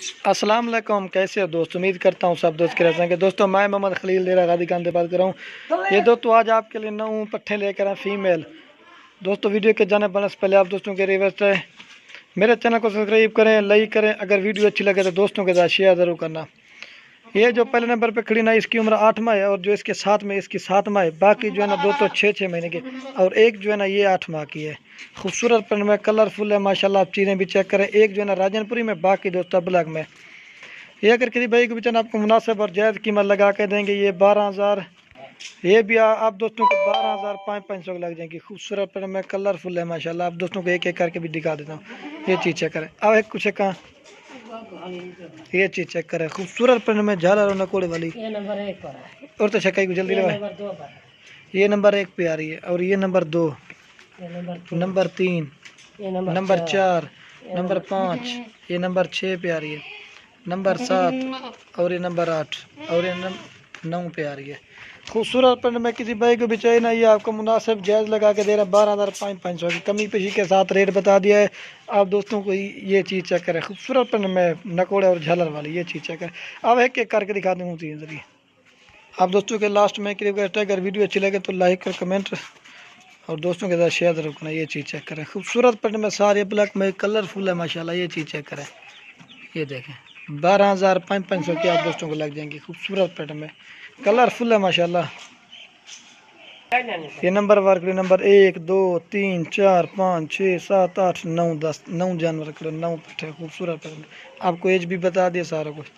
السلام علیکم، کیسے ہو دوست؟ امید کرتا ہوں سب دوست کے رہتے ہیں کہ دوستوں میں محمد خلیل ڈیرا غازی خان سے بات کر رہا ہوں۔ یہ دوستوں آج آپ کے لیے 9 پٹھے لے کر آئے فیمیل دوستوں۔ ویڈیو کے جانے بننے سے پہلے آپ دوستوں کے ریکویسٹ ہے میرے چینل کو سبسکرائب کریں، لائک کریں، اگر ویڈیو اچھی لگے تو دوستوں کے ساتھ شیئر ضرور کرنا۔ یہ جو پہلے نمبر پہ کھڑی نا اس کی عمر 8 ماہ ہے، اور جو اس کے ساتھ میں اس کی 7 ماہ ہے، باقی جو ہے نا 2 تو 6 مہینے کے، اور ایک جو ہے نا یہ 8 ماہ کی ہے۔ خوبصورت پرنٹ میں کلرفل ہے ماشاءاللہ، آپ چیزیں بھی چیک کریں۔ ایک جو ہے نا راجن پوری میں، باقی دوستوں بلیک میں۔ یہ اگر کسی بھائی کو بھی آپ کو مناسب اور جائز قیمت لگا کے دیں گے، یہ 12,000، یہ بھی آپ دوستوں کو 12,500 لگ جائیں گی۔ خوبصورت پر میں کلرفل ہے ماشاءاللہ، آپ دوستوں کو ایک ایک کر کے بھی دکھا دیتا ہوں۔ یہ چیز چیک کریں، اب ایک کچھ کہاں، یہ چیز چیک کریں، خوبصورت پر میں جھالر اور نکوڑے والی، اور تو شکائی کو جلدی لگائے۔ یہ نمبر 1 پہ آ رہی ہے، اور یہ نمبر 2، نمبر 3، نمبر 4، نمبر 5، یہ نمبر 6 پہ آ رہی ہے، نمبر 7، اور یہ نمبر 8، اور یہ 9 پہ آ رہی ہے۔ خوبصورت پرنٹ میں کسی بھائی کو بھی چاہیے نا، یہ آپ کو مناسب جائز لگا کے دے رہا ہے 12,500 کی، کمی پیشی کے ساتھ ریٹ بتا دیا ہے۔ آپ دوستوں کو یہ چیز چیک کریں، خوبصورت پرنٹ میں نکوڑے اور جھالر والی، یہ چیز چیک کریں۔ اب ایک ایک کر کے دکھا دوں گی ذریعے آپ دوستوں کے لاسٹ میں ریکویسٹ ہے، اگر ویڈیو اچھی لگے تو لائک اور کمنٹ اور دوستوں کے ساتھ شیئر ضرور کرنا۔ یہ چیز چیک کریں، خوبصورت پرنٹ میں سارے بلیک میں کلرفل ہے ماشاءاللہ، یہ چیز چیک کریں۔ یہ دیکھیں 12,500 کی آپ دوستوں کو لگ جائیں گی، خوبصورت پیٹرن میں کلرفل ہے ماشاءاللہ۔ یہ نمبر ورک نمبر 1 2 3 4 5 6 7 8 9 10 9 جانور کرو، 9 پیٹرن خوبصورت پیٹرن، آپ کو ایج بھی بتا دیا سارا کچھ۔